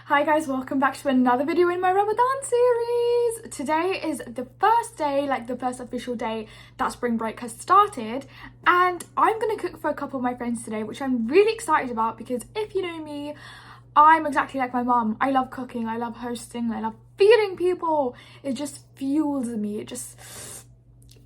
Hi guys, welcome back to another video in my Ramadan series. Today is the first day, like the first official day that spring break has started, and I'm gonna cook for a couple of my friends today, which I'm really excited about because if you know me, I'm exactly like my mum. I love cooking, I love hosting, I love feeding people. It just fuels me.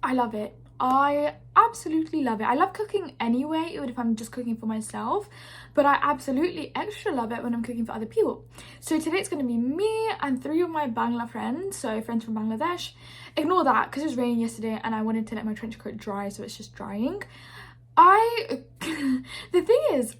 I love it. I absolutely love it. I love cooking anyway, even if I'm just cooking for myself, but I absolutely extra love it when I'm cooking for other people. So today it's going to be me and 3 of my Bangla friends, so friends from Bangladesh. Ignore that because it was raining yesterday and I wanted to let my trench coat dry, so it's just drying. The thing is,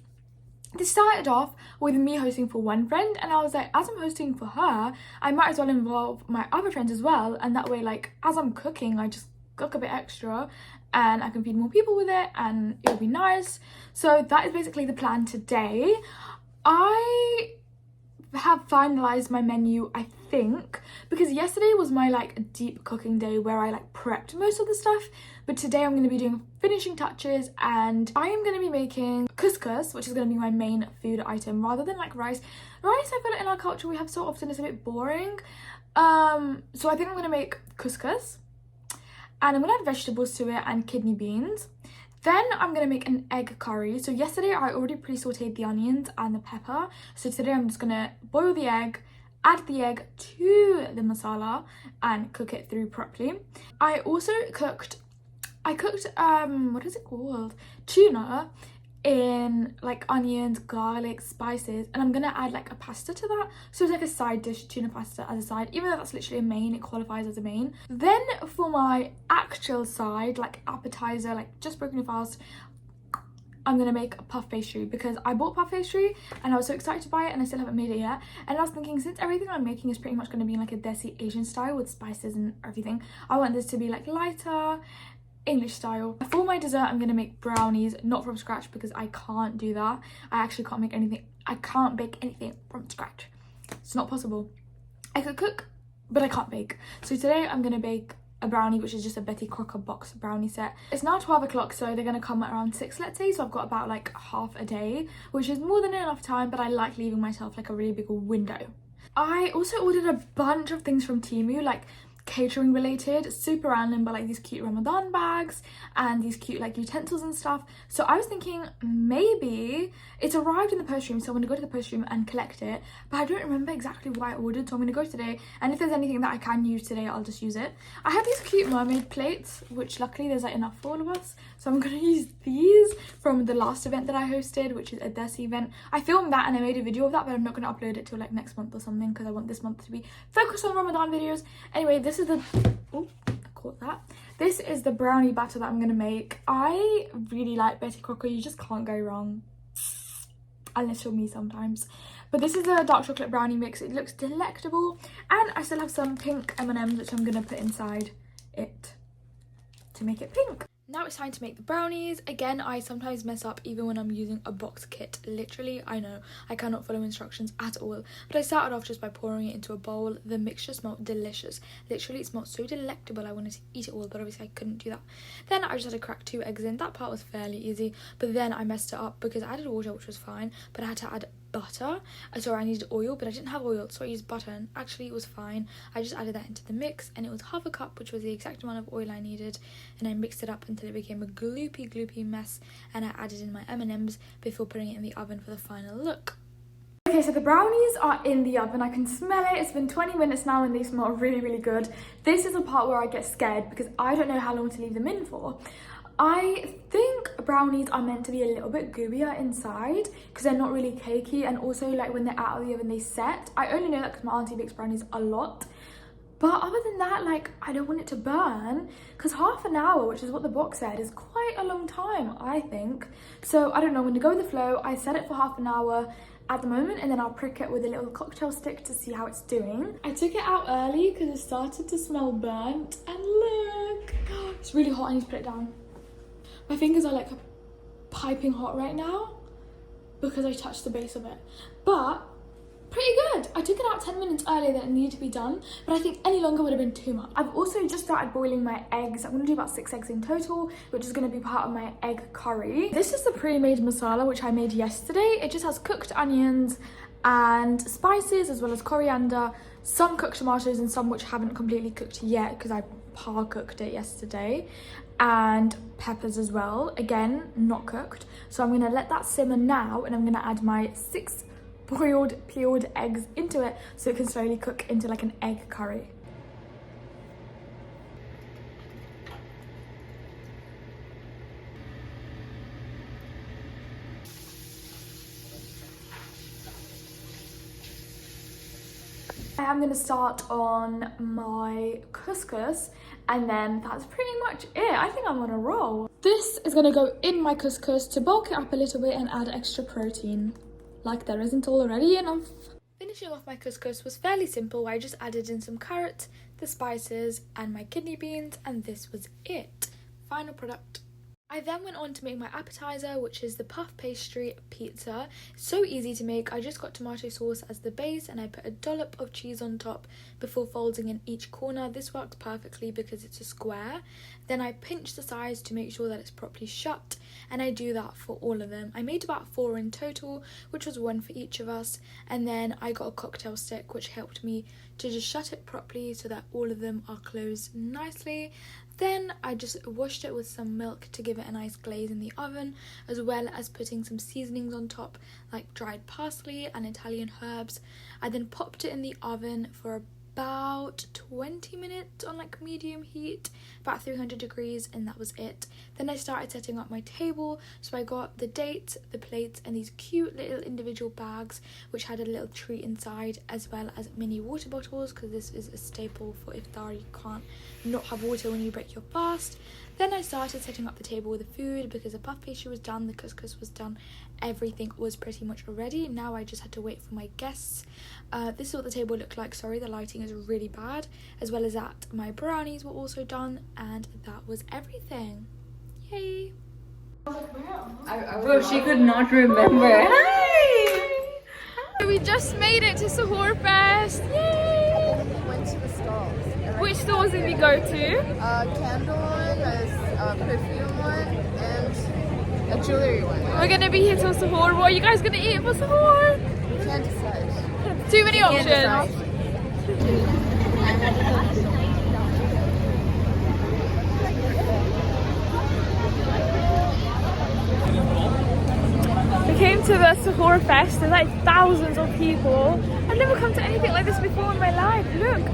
this started off with me hosting for one friend, and I was like, as I'm hosting for her, I might as well involve my other friends as well, and that way, like, as I'm cooking, I just cook a bit extra and I can feed more people with it and it'll be nice. So that is basically the plan today. I have finalized my menu, I think, because yesterday was my like deep cooking day where I like prepped most of the stuff, but today I'm going to be doing finishing touches and I am going to be making couscous, which is going to be my main food item rather than like rice. I feel like in our culture we have so often it's a bit boring, so I think I'm going to make couscous. And I'm going to add vegetables to it and kidney beans. Then I'm going to make an egg curry. So yesterday I already pre-sauteed the onions and the pepper. So today I'm just going to boil the egg, add the egg to the masala and cook it through properly. I also cooked, what is it called? Tuna in like onions, garlic, spices, and I'm gonna add like a pasta to that, so it's like a side dish, tuna pasta as a side, even though that's literally a main, it qualifies as a main. Then for my actual side, like appetizer, like just broken fast, I'm gonna make a puff pastry because I bought puff pastry and I was so excited to buy it and I still haven't made it yet. And I was thinking, since everything I'm making is pretty much gonna be in like a desi Asian style with spices and everything, I want this to be like lighter, English style. For my dessert, I'm gonna make brownies, not from scratch because I can't do that. I actually can't make anything. I can't bake anything from scratch. It's not possible. I could cook, but I can't bake. So today I'm gonna bake a brownie, which is just a Betty Crocker box brownie set. It's now 12 o'clock, so they're gonna come at around 6, let's say. So I've got about like half a day, which is more than enough time, but I like leaving myself like a really big window. I also ordered a bunch of things from Temu, like catering related, super random, but like these cute Ramadan bags and these cute like utensils and stuff. So I was thinking maybe it's arrived in the post room, so I'm gonna go to the post room and collect it, but I don't remember exactly what I ordered, so I'm gonna go today, and if there's anything that I can use today, I'll just use it. I have these cute mermaid plates, which luckily there's like enough for all of us, so I'm gonna use these from the last event that I hosted, which is a Desi event. I filmed that and I made a video of that, but I'm not gonna upload it till like next month or something because I want this month to be focused on Ramadan videos. Anyway, this is the This is the brownie batter that I'm gonna make. I really like Betty Crocker. You just can't go wrong, unless you're me sometimes. But this is a dark chocolate brownie mix. It looks delectable, and I still have some pink M&Ms which I'm gonna put inside it to make it pink. Now it's time to make the brownies. Again, I sometimes mess up even when I'm using a box kit. Literally, I know, I cannot follow instructions at all. But I started off just by pouring it into a bowl. The mixture smelled delicious. Literally, it smelled so delectable. I wanted to eat it all, but obviously I couldn't do that. Then I just had to crack 2 eggs in. That part was fairly easy. But then I messed it up because I added water, which was fine. But I had to add butter. Sorry, I needed oil, but I didn't have oil, so I used butter, and actually it was fine. I just added that into the mix, and it was half a cup, which was the exact amount of oil I needed, and I mixed it up until it became a gloopy mess, and I added in my M&Ms before putting it in the oven for the final look. Okay, so the brownies are in the oven. I can smell it. It's been 20 minutes now and they smell really good. This is the part where I get scared because I don't know how long to leave them in for. I think brownies are meant to be a little bit gooier inside because they're not really cakey, and also like when they're out of the oven they set. I only know that because my auntie bakes brownies a lot, but other than that, like, I don't want it to burn because half an hour, which is what the box said, is quite a long time, I think. So I don't know, I'm going to go with the flow. I set it for half an hour at the moment, and then I'll prick it with a little cocktail stick to see how it's doing. I took it out early because it started to smell burnt, and look, it's really hot. I need to put it down. My fingers are like piping hot right now because I touched the base of it, but pretty good. I took it out 10 minutes earlier than it needed to be done, but I think any longer would have been too much. I've also just started boiling my eggs. I'm going to do about 6 eggs in total, which is going to be part of my egg curry. This is the pre-made masala, which I made yesterday. It just has cooked onions and spices as well as coriander, some cooked tomatoes and some which haven't completely cooked yet because I par cooked it yesterday, and peppers as well, again not cooked. So I'm gonna let that simmer now, and I'm gonna add my 6 boiled peeled eggs into it so it can slowly cook into like an egg curry. I am going to start on my couscous, and then that's pretty much it. I think I'm on a roll. This is going to go in my couscous to bulk it up a little bit and add extra protein, like there isn't already enough. Finishing off my couscous was fairly simple. I just added in some carrots, the spices and my kidney beans, and this was it. Final product. I then went on to make my appetizer, which is the puff pastry pizza. So easy to make. I just got tomato sauce as the base and I put a dollop of cheese on top before folding in each corner. This works perfectly because it's a square. Then I pinch the sides to make sure that it's properly shut, and I do that for all of them. I made about 4 in total, which was 1 for each of us, and then I got a cocktail stick which helped me to just shut it properly so that all of them are closed nicely. Then I just washed it with some milk to give it a nice glaze in the oven, as well as putting some seasonings on top like dried parsley and Italian herbs. I then popped it in the oven for about 20 minutes on like medium heat, about 300 degrees, and that was it. Then I started setting up my table, so I got the dates, the plates, and these cute little individual bags which had a little treat inside, as well as mini water bottles because this is a staple for iftar. You can't not have water when you break your fast. Then I started setting up the table with the food because the puff pastry was done, the couscous was done, everything was pretty much ready. Now I just had to wait for my guests. This is what the table looked like. Sorry, the lighting is really bad. As well as that, my brownies were also done, and that was everything. Yay! Bro, she could not remember. Hi! We just made it to Suhoorfest. Yay! And then we went to the stalls. Which stores did we go to? Candle one, a perfume one, and a jewelry one. We're gonna be here till Suhoor. What are you guys gonna eat for Suhoor? We can't decide. Too many options. We came to the Suhoorfest. There's like thousands of people. I've never come to anything like this before in my life. Look.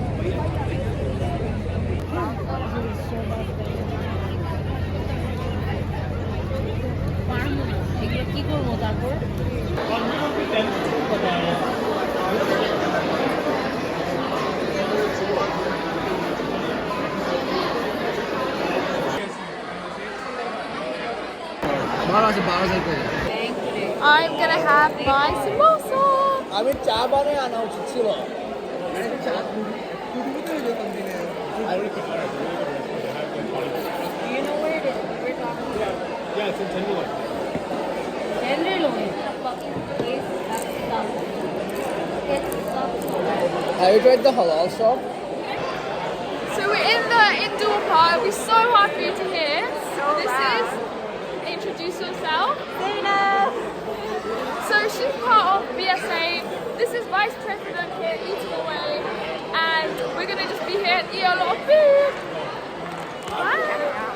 I'm gonna have my samosa. আমি চা বানিয়ে আনা উচিত ছিল Have you tried the halal shop? So we're in the indoor part. We're so happy to hear. This is introduce yourself. So she's part of BSA. This is Vice President here eating away, and we're gonna just be here and eat a lot of food. Bye.